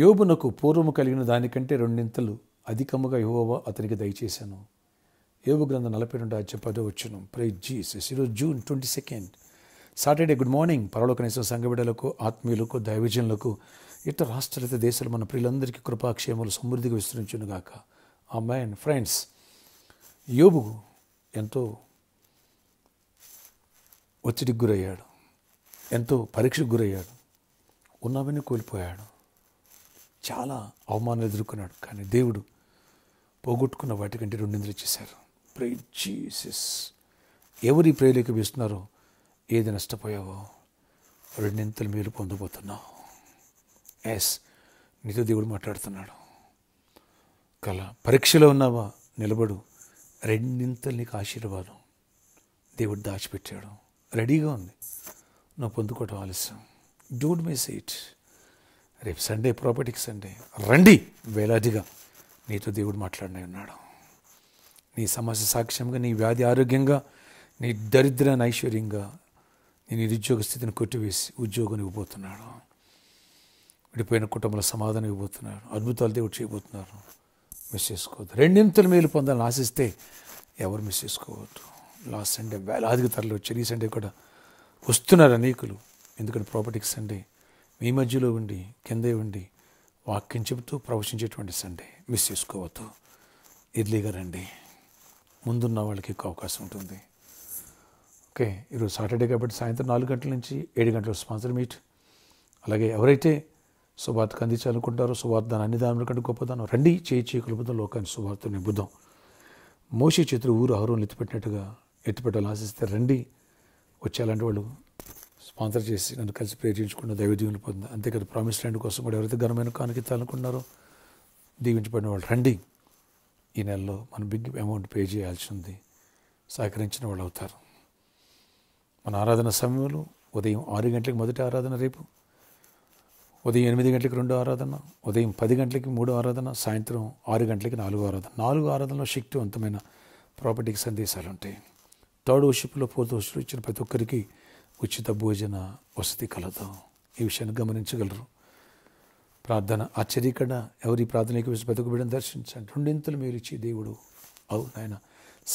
యోబునకు పూర్వము కలిగిన దానికంటే రెండింతలు అధికముగా యెహోవా అతనికి దయచేశాను. యోబు గ్రంథం 42:10 ప్రైజ్ జీసస్. ఈరోజు June 22 సాటర్డే. Good morning. పరలోకనేశ్వర సంఘ బిడ్డలకు, ఆత్మీయులకు, దైవజనులకు, ఇతర రాష్ట్రాలైతే దేశాలు మన ప్రియులందరికీ కృపాక్షేమాలు సమృద్ధిగా విస్తరించునుగాక. ఆమేన్. ఫ్రెండ్స్, యోబు ఎంతో ఒత్తిడికి గురయ్యాడు, ఎంతో పరీక్షకు గురయ్యాడు, ఉన్నవన్నీ కోల్పోయాడు, చాలా అవమానాలు ఎదుర్కొన్నాడు. కానీ దేవుడు పోగొట్టుకున్న వాటికంటే రెండింతలు ఇచ్చేశారు. Praise Jesus. ఎవరి ప్రేయలోకి వేస్తున్నారో, ఏది నష్టపోయావో రెండింతలు మేలు పొందబోతున్నావు. నీతో దేవుడు మాట్లాడుతున్నాడు. పరీక్షలో ఉన్నావా, నిలబడు. రెండింతలు నీకు ఆశీర్వాదం దేవుడు దాచిపెట్టాడు, రెడీగా ఉంది. నువ్వు పొందుకోవటం ఆలస్యం. Don't miss it. రేపు సండే, ప్రాపర్టీకి సండే. రండి వేలాదిగా. నీతో దేవుడు మాట్లాడినే ఉన్నాడు. నీ సమస్య సాక్ష్యంగా, నీ వ్యాధి ఆరోగ్యంగా, నీ దరిద్రాన్ని ఐశ్వర్యంగా, నీ నిరుద్యోగ స్థితిని కొట్టివేసి ఉద్యోగం ఇవ్వబోతున్నాడు. విడిపోయిన కుటుంబంలో సమాధానం ఇవ్వబోతున్నాడు. అద్భుతాలు దేవుడు చేయబోతున్నారు. మిస్ చేసుకోవద్దు. రెండింతలు మేలు పొందాలని ఆశిస్తే ఎవరు మిస్ చేసుకోవద్దు. లాస్ట్ సండే వేలాదిగా తరలి వచ్చారు. ఈ సండే కూడా వస్తున్నారు అనేకులు. ఎందుకంటే ప్రాపర్టీకి సండే మీ మధ్యలో ఉండి, కిందే ఉండి వాక్యం చెబుతూ ప్రవచించేటువంటి సండే. మిస్ చేసుకోవద్దు. ఎర్లీగా రండి. ముందున్న వాళ్ళకి ఎక్కువ అవకాశం ఉంటుంది. ఓకే, ఈరోజు సాటర్డే కాబట్టి సాయంత్రం 4 గంటల నుంచి 7 గంటల స్పాన్సర్ మీట్. అలాగే ఎవరైతే సువార్తకు అందించాలనుకుంటారో, సువార్త అన్ని దానిల కంటే గొప్పదానం, రండి. చేయి కలుపుదాం, లోకాన్ని సువార్త నింపుదాం. మోషే చేతులు ఊరు ఆహారం ఎత్తిపెట్టినట్టుగా ఎత్తిపెట్టాలని ఆశిస్తే రండి. వచ్చే అలాంటి వాళ్ళు స్పాన్సర్ చేసి నన్ను కలిసి ప్రేరించుకున్న దైవ దీవెనలు పొంది. అంతేకాదు ప్రామిస్ ల్యాండ్ కోసం కూడా ఎవరైతే ఘనమైన కానుకిత్తాలనుకున్నారో, దీవించబడిన వాళ్ళు రండి. ఈ నెలలో మనం బిగ్ అమౌంట్ పే చేయాల్సి ఉంది. సహకరించిన వాళ్ళు అవుతారు. మన ఆరాధన సమయంలో ఉదయం 6 గంటలకు మొదటి ఆరాధన, రేపు ఉదయం 8 గంటలకు 2వ ఆరాధన, ఉదయం 10 గంటలకి 3వ ఆరాధన, సాయంత్రం 6 గంటలకి 4వ ఆరాధన. 4 ఆరాధనలో శక్తివంతమైన ప్రాపర్టీకి సందేశాలు ఉంటాయి. 3rd వర్షిప్లో 4th వర్షిప్లో ఇచ్చిన ప్రతి ఒక్కరికి ఉచిత భోజన వసతి కలదు. ఈ విషయాన్ని గమనించగలరు. ప్రార్థన ఆశ్చర్యకరణ. ఎవరి ప్రార్థనకి వేసి ప్రతి ఒక్క బిడ్డను దర్శించండి. రెండింతలు మీరు ఇచ్చి దేవుడు నాయన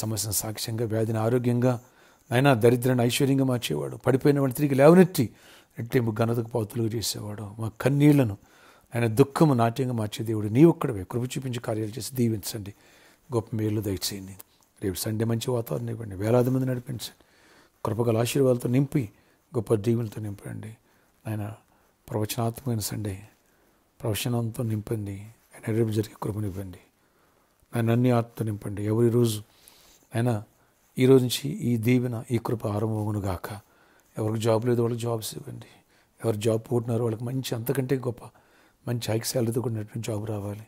సమస్యను సాక్ష్యంగా, వ్యాధిని ఆరోగ్యంగా, నాయన దరిద్రాన్ని ఐశ్వర్యంగా మార్చేవాడు. పడిపోయిన వాడిని తిరిగి లేవనెత్తి రెట్టింపు ఘనతకు పాత్రలుగా చేసేవాడు. మా కన్నీళ్లను ఆయన దుఃఖము నాట్యంగా మార్చే దేవుడు నీ ఒక్కడవే. కృప చూపించి కార్యాలు చేసి దీవించండి. గొప్ప మేలు దయచేయండి. రేపు సండే మంచి వాతావరణం ఇవ్వండి. వేలాది మంది నడిపించండి. కృపగల ఆశీర్వాదాలతో నింపి, గొప్ప దీవులతో నింపండి. ఆయన ప్రవచనాత్మకమైన సండే ప్రవచనంతో నింపండి. ఆయన రేపు జరిగే కృపనివ్వండి. ఆయన అన్ని ఆత్మతో నింపండి. ఎవరి రోజు ఆయన ఈ రోజు నుంచి ఈ దీవెన, ఈ కృప ఆరంభమును గాక. ఎవరికి జాబ్ లేదు వాళ్ళకి జాబ్స్ ఇవ్వండి. ఎవరు జాబ్ పోతున్నారో వాళ్ళకి మంచి, అంతకంటే గొప్ప మంచి హైక్ శాలరీతో కూడినటువంటి జాబ్ రావాలి.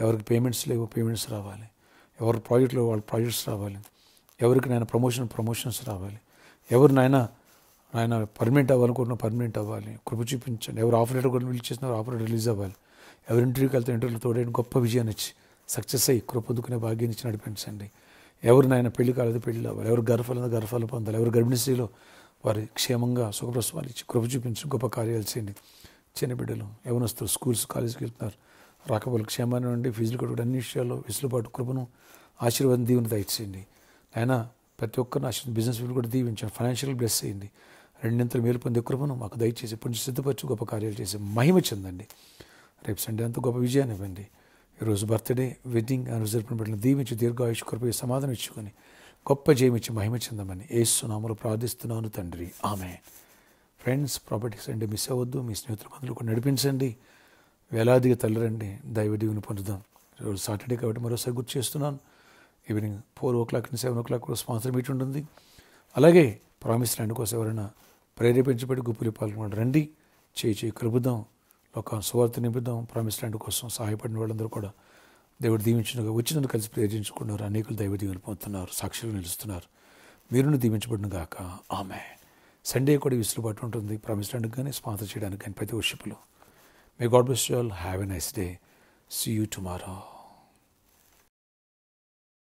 ఎవరికి పేమెంట్స్ లేవో పేమెంట్స్ రావాలి. ఎవరి ప్రాజెక్టులో వాళ్ళ ప్రాజెక్ట్స్ రావాలి. ఎవరికి నాయన ప్రమోషన్స్ రావాలి. ఎవరు నాయన పర్మనెంట్ అవ్వాలనుకుంటున్నా పర్మనెంట్ అవ్వాలి. కృప చూపించండి. ఎవరు ఆఫర్ లెటర్ కూడా రిలీజ్ చేస్తున్నారు, ఆఫర్ లెటర్ రిలీజ్ అవ్వాలి. ఎవరు ఇంటర్వ్యూకి వెళ్తే ఇంటర్వ్యూలో తోడైన గొప్ప విజయాన్ని ఇచ్చి సక్సెస్ అయ్యి కృప పొందుకునే భాగ్యాన్ని ఇచ్చి నడిపించండి. ఎవరు నాయన పెళ్లి కాలేదు పెళ్లి అవ్వాలి. ఎవరు గర్భఫలం పొందాలి. ఎవరు గర్భిణీ స్త్రీలో వారి క్షేమంగా సుఖప్రసవాలు ఇచ్చి కృప చూపించి గొప్ప కార్యాలు చేయండి. చిన్న బిడ్డలు, యవనస్తులు స్కూల్స్ కాలేజీకి వెళ్తున్నారు, రాకపోలు క్షేమాన్ని నుండి ఫీజులు కట్టుకుంటే అన్ని విషయాల్లో వెసులుబాటు, కృపను, ఆశీర్వాదం, దీవెన దయచేయండి. ఆయన ప్రతి ఒక్కరిని బిజినెస్ వీళ్ళు కూడా దీవించండి. ఫైనాన్షియల్ బ్లెస్ చేయండి. రెండింతలు మేలు పొందే కృపను మాకు దయచేసి ఎప్పటి సిద్ధపరచు గొప్ప కార్యాలు చేసి మహిమ చెందండి. రేపు సండే అంతా గొప్ప విజయాన్ని ఇవ్వండి. ఈరోజు బర్త్డే, వెడ్డింగ్ యానివర్సరీ బిడ్డలను దీవించి దీర్ఘాయుష్ కృప సమాధానం ఇచ్చుకొని గొప్ప జయం ఇచ్చి మహిమ చెందమని యేసు నామములో ప్రార్థిస్తున్నాను తండ్రి. ఆమేన్. ఫ్రెండ్స్, ప్రాపర్టీ సండే మిస్ అవ్వద్దు. మీ స్నేహితుల బంధువులు కూడా నడిపించండి. వేలాదిగా తల్లిరండి. దైవ దీవెని పొందుదాం. ఈరోజు సాటర్డే కాబట్టి మరోసారి గుర్తు చేస్తున్నాను. ఈవినింగ్ 4 o'clock నుంచి 7 o'clock కూడా స్పాన్సర్ మీట్ ఉంటుంది. అలాగే ప్రామిస్ ల్యాండ్ కోసం ఎవరైనా ప్రేరేపించబడి గుప్పులు పాల్గొనడం రండి. చేయి కలుపుదాం. లోకాన్ని సువార్త నింపుదాం. ప్రామిస్ ల్యాండ్ కోసం సహాయపడిన వాళ్ళందరూ కూడా దేవుడు దీవించినగా వచ్చినందుకు కలిసి ప్రేరించుకున్నారు. అనేకులు దైవ దీవెనలు పొందుతున్నారు, సాక్షులు నిలుస్తున్నారు. మీరును దీవించబడిన గాక. ఆమేన్. సండే కూడా విసులుబాటు ఉంటుంది ప్రామిస్ ల్యాండ్కి కానీ స్పాన్సర్ చేయడానికి కానీ ప్రతి వర్షిప్లో. May God bless you all. Have a nice day. See you tomorrow.